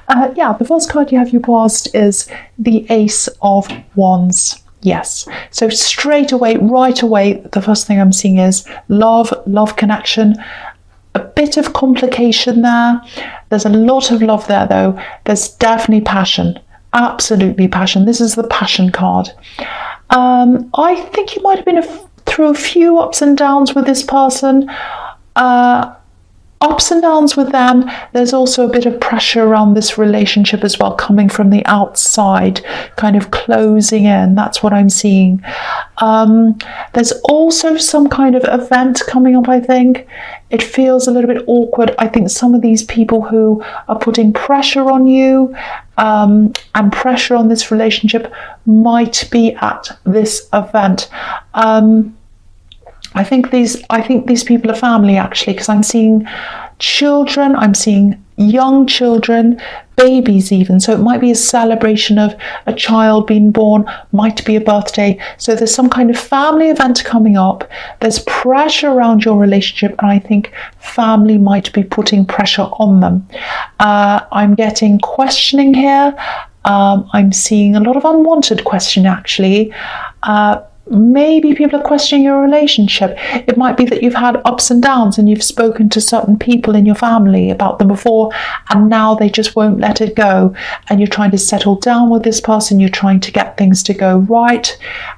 Yeah, the first card you have you passed is the Ace of Wands. Yes. So straight away, right away, the first thing I'm seeing is love connection. A bit of complication there. There's a lot of love there, though. There's definitely passion. Absolutely passion. This is the passion card. I think you might have been through a few ups and downs with this person. Ups and downs with them. There's also a bit of pressure around this relationship as well, coming from the outside, kind of closing in. That's what I'm seeing. There's also some kind of event coming up, I think. It feels a little bit awkward. I think some of these people who are putting pressure on you and pressure on this relationship might be at this event. I think these people are family, actually, because I'm seeing children, I'm seeing young children, babies even. So it might be a celebration of a child being born, might be a birthday. So there's some kind of family event coming up. There's pressure around your relationship, and I think family might be putting pressure on them. I'm getting questioning here. I'm seeing a lot of unwanted question, actually. Maybe people are questioning your relationship. It might be that you've had ups and downs and you've spoken to certain people in your family about them before, and now they just won't let it go. And you're trying to settle down with this person. You're trying to get things to go right,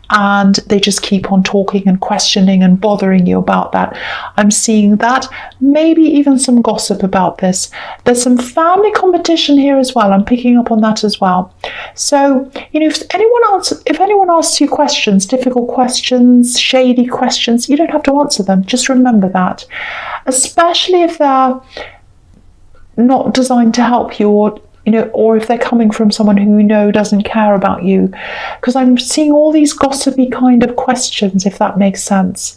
and they just keep on talking and questioning and bothering you about that. I'm seeing that. Maybe even some gossip about this. There's some family competition here as well. I'm picking up on that as well. So, if anyone asks you questions, difficult questions, shady questions, you don't have to answer them. Just remember that. Especially if they're not designed to help you, or if they're coming from someone who doesn't care about you. Because I'm seeing all these gossipy kind of questions, if that makes sense.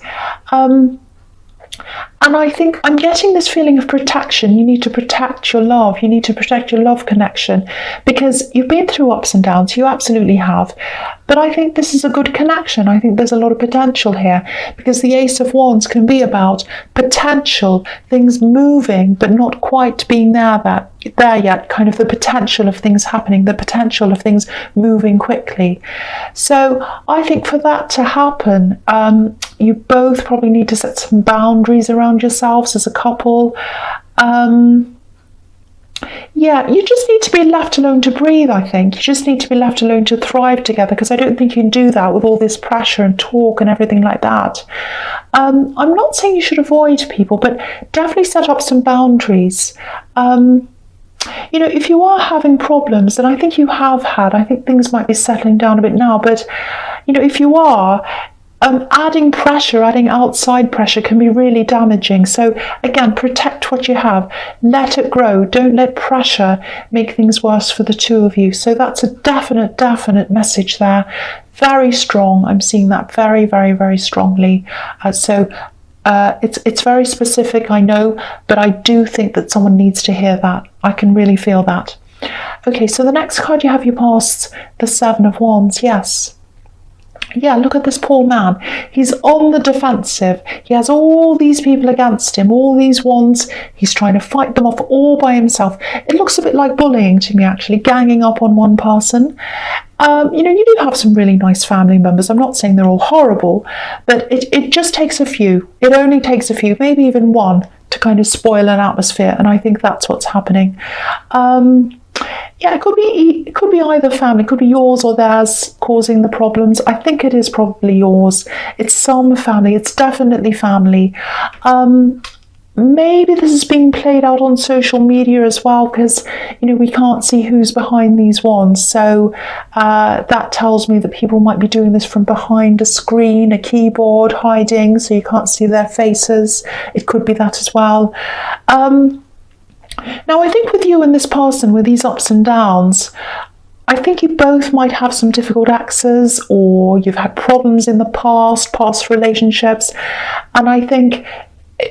And I think I'm getting this feeling of protection. You need to protect your love. You need to protect your love connection, because you've been through ups and downs. You absolutely have. But I think this is a good connection. I think there's a lot of potential here, because the Ace of Wands can be about potential, things moving, but not quite being there yet, kind of the potential of things happening, the potential of things moving quickly. So I think for that to happen, you both probably need to set some boundaries around yourselves as a couple. Yeah, you just need to be left alone to breathe, I think. You just need to be left alone to thrive together, because I don't think you can do that with all this pressure and talk and everything like that. I'm not saying you should avoid people, but definitely set up some boundaries. If you are having problems, and I think you have had, I think things might be settling down a bit now, but, if you are, adding pressure, adding outside pressure can be really damaging. So again, protect what you have. Let it grow. Don't let pressure make things worse for the two of you. So that's a definite message there. Very strong. I'm seeing that very, very, very strongly. It's very specific, I know, but I do think that someone needs to hear that. I can really feel that. Okay, so the next card you have you passed, the Seven of Wands. Yes. Yeah, look at this poor man. He's on the defensive. He has all these people against him, all these wands. He's trying to fight them off all by himself. It looks a bit like bullying to me, actually, ganging up on one person. You do have some really nice family members. I'm not saying they're all horrible, but it just takes a few. It only takes a few, maybe even one, to kind of spoil an atmosphere. And I think that's what's happening. Yeah, it could be either family, it could be yours or theirs causing the problems. I think it is probably yours. It's some family. It's definitely family. Maybe this is being played out on social media as well, because we can't see who's behind these wands. So that tells me that people might be doing this from behind a screen, a keyboard, hiding, so you can't see their faces. It could be that as well. Now, I think with you and this person, with these ups and downs, I think you both might have some difficult exes, or you've had problems in the past relationships. And I think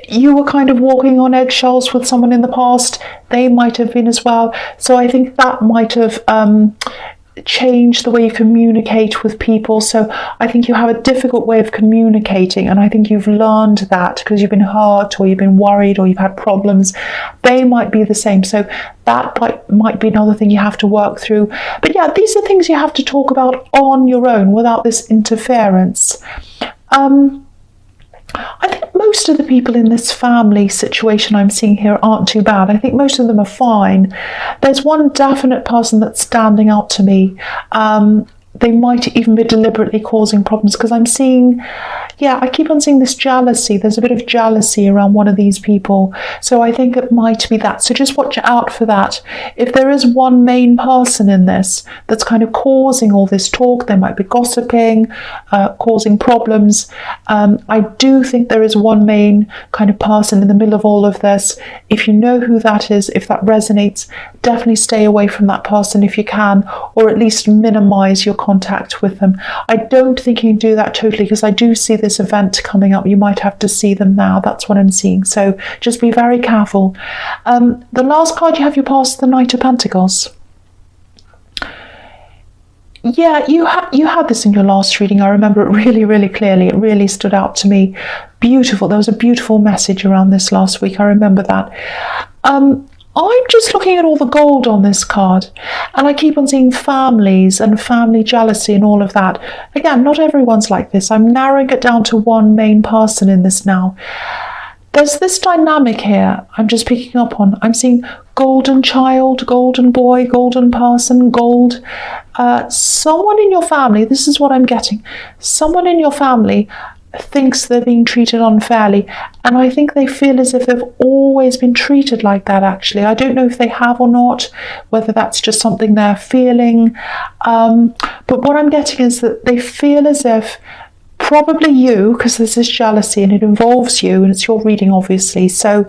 you were kind of walking on eggshells with someone in the past. They might have been as well. So I think that might have change the way you communicate with people. So I think you have a difficult way of communicating, and I think you've learned that because you've been hurt or you've been worried or you've had problems. They might be the same. So that might be another thing you have to work through. But yeah, these are things you have to talk about on your own without this interference. I think most of the people in this family situation I'm seeing here aren't too bad. I think most of them are fine. There's one definite person that's standing out to me. They might even be deliberately causing problems, because I'm seeing, I keep on seeing this jealousy. There's a bit of jealousy around one of these people. So I think it might be that. So just watch out for that. If there is one main person in this that's kind of causing all this talk, they might be gossiping, causing problems. I do think there is one main kind of person in the middle of all of this. If you know who that is, if that resonates, definitely stay away from that person if you can, or at least minimize your contact with them. I don't think you can do that totally, because I do see this event coming up. You might have to see them now. That's what I'm seeing. So just be very careful. The last card you have, you pass the Knight of Pentacles. Yeah, you had this in your last reading. I remember it really, really clearly. It really stood out to me. Beautiful. There was a beautiful message around this last week. I remember that. I'm just looking at all the gold on this card, and I keep on seeing families and family jealousy and all of that. Again, not everyone's like this. I'm narrowing it down to one main person in this now. There's this dynamic here I'm just picking up on. I'm seeing golden child, golden boy, golden person, gold. Someone in your family, this is what I'm getting. Someone in your family thinks they're being treated unfairly, and I think they feel as if they've always been treated like that. Actually, I don't know if they have or not, whether that's just something they're feeling, but what I'm getting is that they feel as if, probably you, because there's this jealousy and it involves you and it's your reading obviously, so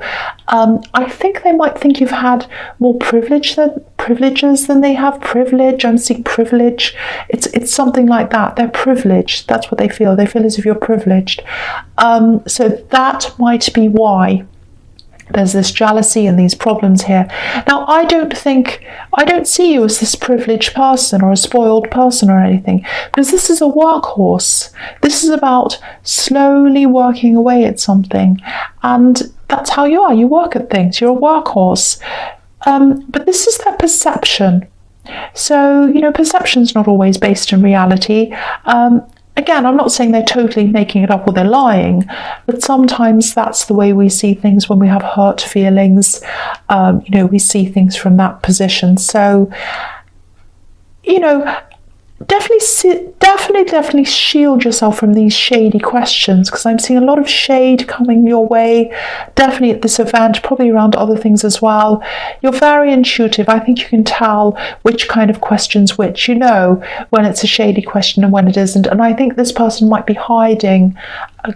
I think they might think you've had more privileges than they have privilege. I'm seeing privilege. It's something like that. They're privileged. That's what they feel. They feel as if you're privileged. So that might be why there's this jealousy and these problems here. Now, I don't see you as this privileged person or a spoiled person or anything, because this is a workhorse. This is about slowly working away at something, and that's how you are. You work at things. You're a workhorse. But this is their perception. So, perception's not always based in reality. Again, I'm not saying they're totally making it up or they're lying, but sometimes that's the way we see things when we have hurt feelings. We see things from that position. So, definitely shield yourself from these shady questions, because I'm seeing a lot of shade coming your way, definitely at this event, probably around other things as well. You're very intuitive. I think you can tell which kind of questions which, when it's a shady question and when it isn't. And I think this person might be hiding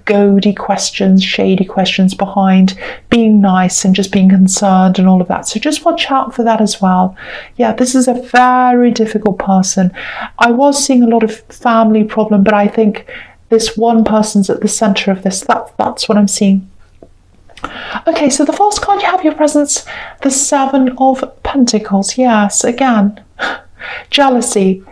goady questions, shady questions behind being nice and just being concerned and all of that. So just watch out for that as well. Yeah, this is a very difficult person. I was seeing a lot of family problem, but I think this one person's at the center of this. That's what I'm seeing. Okay, so the first card you have your presence, the Seven of Pentacles. Yes, again, jealousy.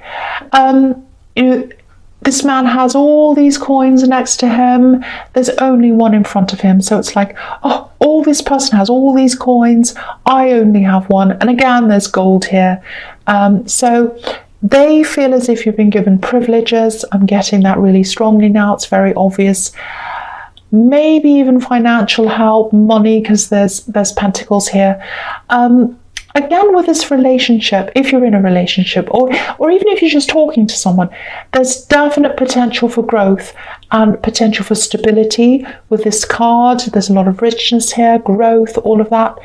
This man has all these coins next to him. There's only one in front of him. So it's like, all this person has all these coins. I only have one. And again, there's gold here. So they feel as if you've been given privileges. I'm getting that really strongly now. It's very obvious. Maybe even financial help, money, because there's pentacles here. Again, with this relationship, if you're in a relationship, or even if you're just talking to someone, there's definite potential for growth and potential for stability with this card. There's a lot of richness here, growth, all of that.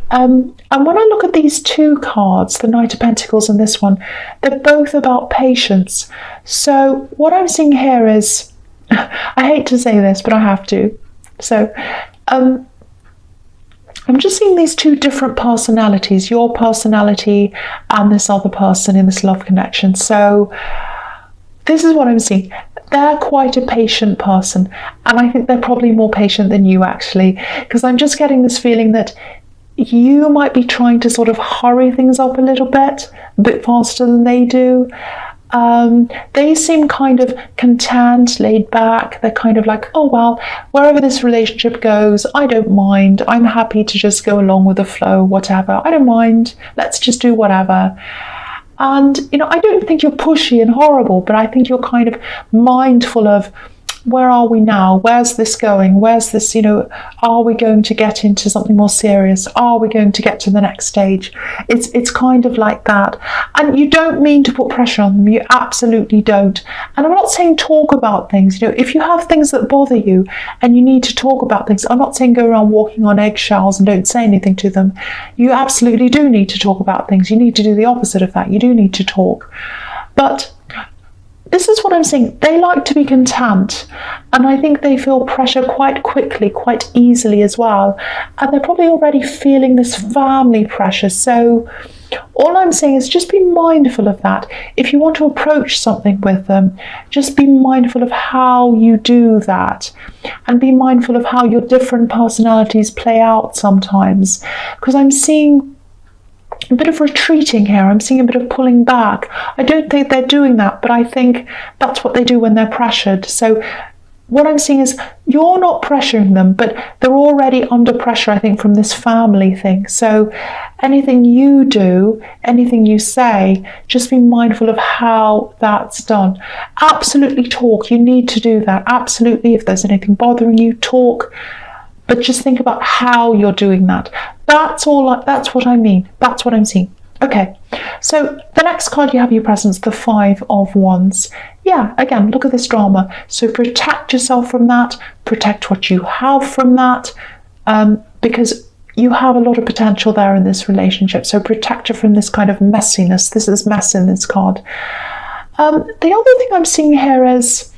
And when I look at these two cards, the Knight of Pentacles and this one, they're both about patience. So what I'm seeing here is, I hate to say this, but I have to. So, I'm just seeing these two different personalities, your personality and this other person in this love connection. So this is what I'm seeing. They're quite a patient person, and I think they're probably more patient than you actually, because I'm just getting this feeling that you might be trying to sort of hurry things up a bit faster than they do. They seem kind of content, laid back. They're kind of like, oh well, wherever this relationship goes, I don't mind. I'm happy to just go along with the flow, whatever. I don't mind. Let's just do whatever. And, I don't think you're pushy and horrible, but I think you're kind of mindful of, where are we now? Where's this going? Where's this, are we going to get into something more serious? Are we going to get to the next stage? It's kind of like that. And you don't mean to put pressure on them. You absolutely don't. And I'm not saying talk about things. If you have things that bother you and you need to talk about things, I'm not saying go around walking on eggshells and don't say anything to them. You absolutely do need to talk about things. You need to do the opposite of that. You do need to talk. But this is what I'm saying. They like to be content, and I think they feel pressure quite quickly, quite easily as well. And they're probably already feeling this family pressure. So all I'm saying is just be mindful of that. If you want to approach something with them, just be mindful of how you do that, and be mindful of how your different personalities play out sometimes. Because I'm seeing a bit of retreating here. I'm seeing a bit of pulling back. I don't think they're doing that, but I think that's what they do when they're pressured. So what I'm seeing is you're not pressuring them, but they're already under pressure, I think, from this family thing. So anything you do, anything you say, just be mindful of how that's done. Absolutely talk. You need to do that. Absolutely. If there's anything bothering you, talk. But just think about how you're doing that. That's what I mean. That's what I'm seeing. Okay, so the next card you have your presence, the Five of Wands. Yeah, again, look at this drama. So protect yourself from that. Protect what you have from that, because you have a lot of potential there in this relationship. So protect her from this kind of messiness. This is mess in this card. The other thing I'm seeing here is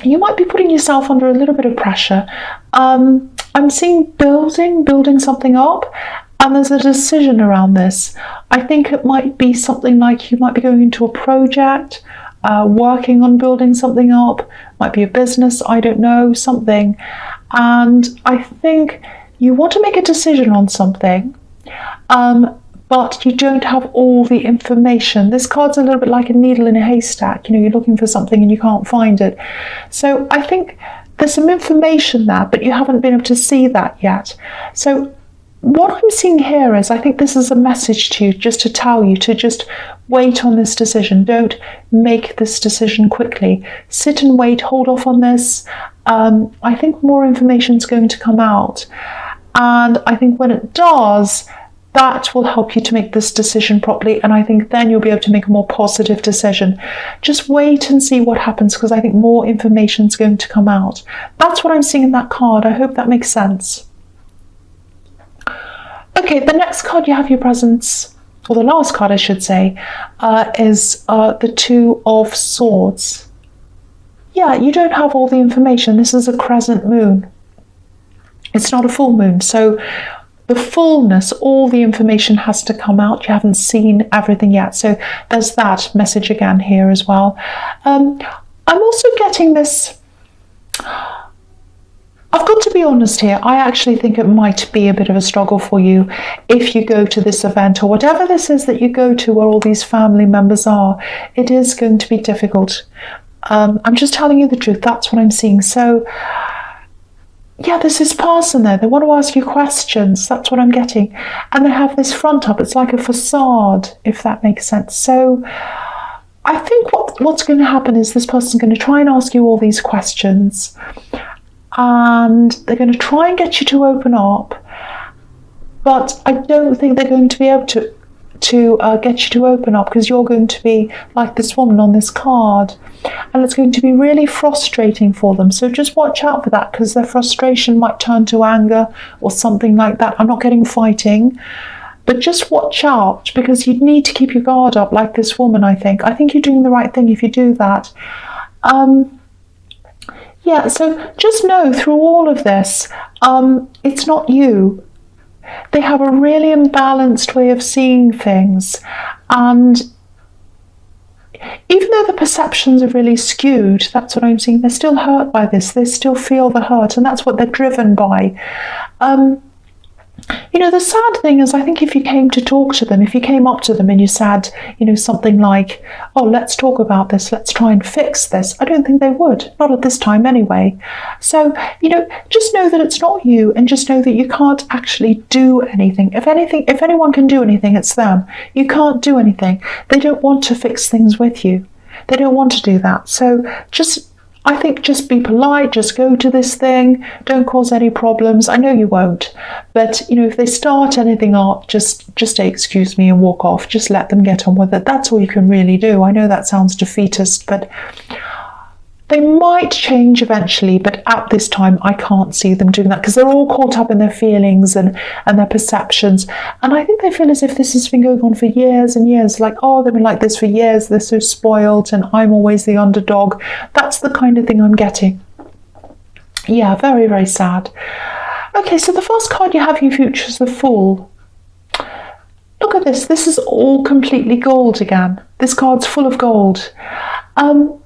you might be putting yourself under a little bit of pressure. I'm seeing building something up, and there's a decision around this. I think it might be something like you might be going into a project, working on building something up, might be a business, I don't know, something. And I think you want to make a decision on something, but you don't have all the information. This card's a little bit like a needle in a haystack. You're looking for something and you can't find it. So I think there's some information there, but you haven't been able to see that yet. So what I'm seeing here is, I think this is a message to you, just to tell you to just wait on this decision. Don't make this decision quickly. Sit and wait, hold off on this. I think more information is going to come out. And I think when it does, that will help you to make this decision properly, and I think then you'll be able to make a more positive decision. Just wait and see what happens, because I think more information is going to come out. That's what I'm seeing in that card. I hope that makes sense. Okay, the next card you have your presence, or the last card I should say, is the Two of Swords. Yeah, you don't have all the information. This is a crescent moon. It's not a full moon, so the fullness, all the information has to come out. You haven't seen everything yet. So there's that message again here as well. I'm also getting this. I've got to be honest here. I actually think it might be a bit of a struggle for you if you go to this event or whatever this is that you go to where all these family members are. It is going to be difficult. I'm just telling you the truth. That's what I'm seeing. So yeah, there's this person there. They want to ask you questions. That's what I'm getting. And they have this front up. It's like a facade, if that makes sense. So I think what's going to happen is this person's going to try and ask you all these questions. And they're going to try and get you to open up. But I don't think they're going to be able to get you to open up, because you're going to be like this woman on this card, and it's going to be really frustrating for them. So just watch out for that, because their frustration might turn to anger or something like that. I'm not getting fighting, but just watch out, because you need to keep your guard up like this woman. I think you're doing the right thing if you do that. Yeah, so just know through all of this, it's not you. They have a really imbalanced way of seeing things, and even though the perceptions are really skewed, that's what I'm seeing, they're still hurt by this. They still feel the hurt, and that's what they're driven by. The sad thing is, I think if you came to talk to them, if you came up to them and you said, something like, oh, let's talk about this, let's try and fix this, I don't think they would, not at this time anyway. So, just know that it's not you, and just know that you can't actually do anything. If anyone can do anything, it's them. You can't do anything. They don't want to fix things with you. They don't want to do that. So I think just be polite, just go to this thing, don't cause any problems. I know you won't, but if they start anything up, just say excuse me and walk off. Just let them get on with it. That's all you can really do. I know that sounds defeatist, but they might change eventually, but at this time I can't see them doing that, because they're all caught up in their feelings and their perceptions. And I think they feel as if this has been going on for years and years, like, oh, they've been like this for years, they're so spoiled and I'm always the underdog. That's the kind of thing I'm getting. Yeah, very, very sad. Okay, so the first card you have for your future is the Fool. Look at this. This is all completely gold again. This card's full of gold.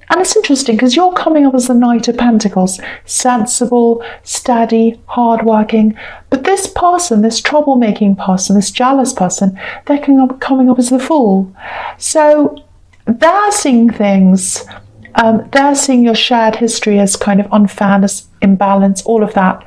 And it's interesting because you're coming up as the Knight of Pentacles, sensible, steady, hardworking. But this person, this troublemaking person, this jealous person, they're coming up as the Fool. So they're seeing things, they're seeing your shared history as kind of unfairness, imbalance, all of that.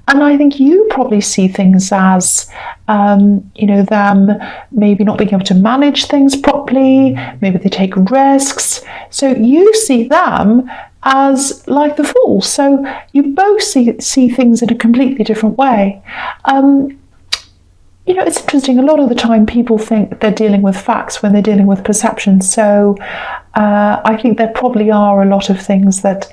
And I think you probably see things as, them maybe not being able to manage things properly, maybe they take risks. So you see them as like the Fool. So you both see things in a completely different way. It's interesting. A lot of the time people think they're dealing with facts when they're dealing with perception. So I think there probably are a lot of things that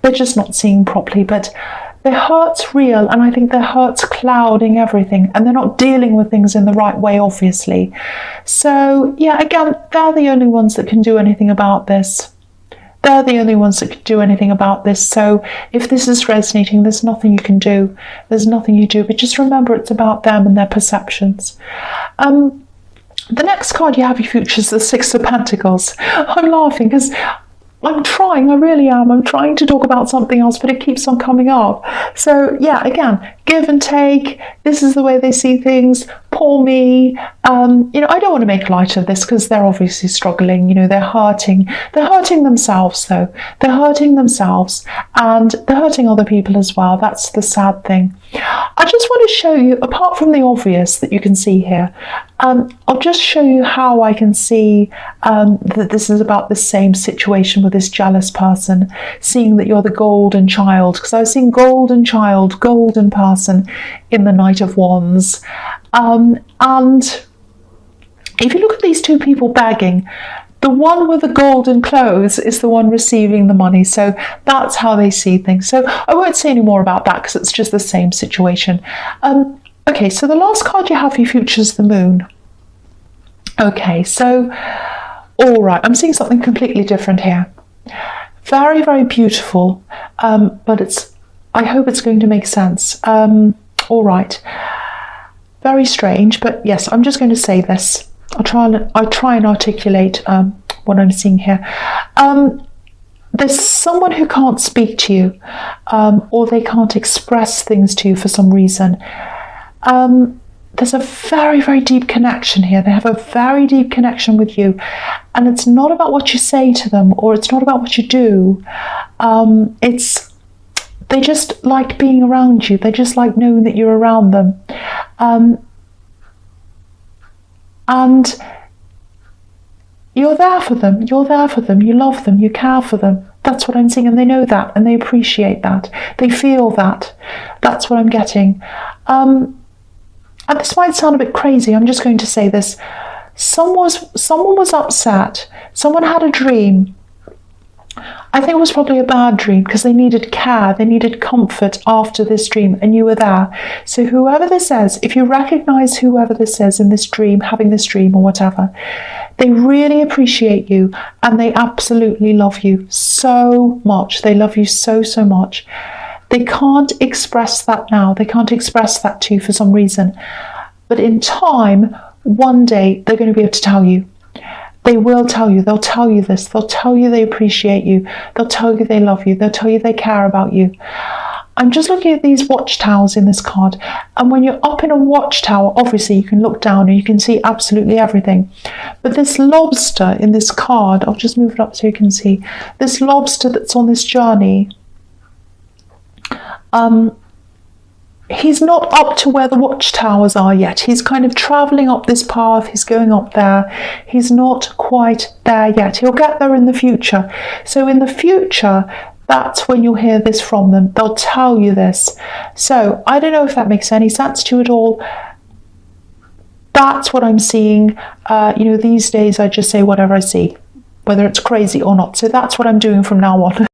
they're just not seeing properly. But their hurt's real, and I think their hurt's clouding everything, and they're not dealing with things in the right way, obviously. So, yeah, again, they're the only ones that can do anything about this. They're the only ones that can do anything about this. So if this is resonating, there's nothing you can do. There's nothing you do, but just remember it's about them and their perceptions. The next card you have your future is the Six of Pentacles. I'm laughing because I'm trying, I really am. I'm trying to talk about something else, but it keeps on coming up. So yeah, again, give and take. This is the way they see things. Poor me. I don't want to make light of this because they're obviously struggling. They're hurting. They're hurting themselves, though. They're hurting themselves, and they're hurting other people as well. That's the sad thing. I just want to show you, apart from the obvious that you can see here, I'll just show you how I can see that this is about the same situation with this jealous person, seeing that you're the golden child, because I was seeing golden child, golden person in the Knight of Wands. And if you look at these two people begging, the one with the golden clothes is the one receiving the money. So that's how they see things. So I won't say any more about that because it's just the same situation. Okay, so the last card you have for your future is the Moon. Okay, so, all right, I'm seeing something completely different here. Very, very beautiful, but I hope it's going to make sense. All right, very strange, but yes, I'm just going to say this. I'll try and articulate what I'm seeing here. There's someone who can't speak to you, or they can't express things to you for some reason. There's a very, very deep connection here. They have a very deep connection with you. And it's not about what you say to them, or it's not about what you do. They just like being around you. They just like knowing that you're around them. And you're there for them. You're there for them. You love them. You care for them. That's what I'm seeing. And they know that. And they appreciate that. They feel that. That's what I'm getting. And this might sound a bit crazy. I'm just going to say this. Someone was upset. Someone had a dream. I think it was probably a bad dream because they needed care. They needed comfort after this dream, and you were there. So whoever this is, if you recognize whoever this is in this dream, having this dream or whatever, they really appreciate you and they absolutely love you so much. They love you so, so much. They can't express that now. They can't express that to you for some reason. But in time, one day, they're going to be able to tell you. They will tell you. They'll tell you this. They'll tell you they appreciate you. They'll tell you they love you. They'll tell you they care about you. I'm just looking at these watchtowers in this card, and when you're up in a watchtower, obviously you can look down and you can see absolutely everything. But this lobster in this card, I'll just move it up so you can see, this lobster that's on this journey, he's not up to where the watchtowers are yet. He's kind of travelling up this path, he's going up there. He's not quite there yet. He'll get there in the future. So in the future, that's when you'll hear this from them. They'll tell you this. So I don't know if that makes any sense to you at all. That's what I'm seeing. These days I just say whatever I see, whether it's crazy or not. So that's what I'm doing from now on.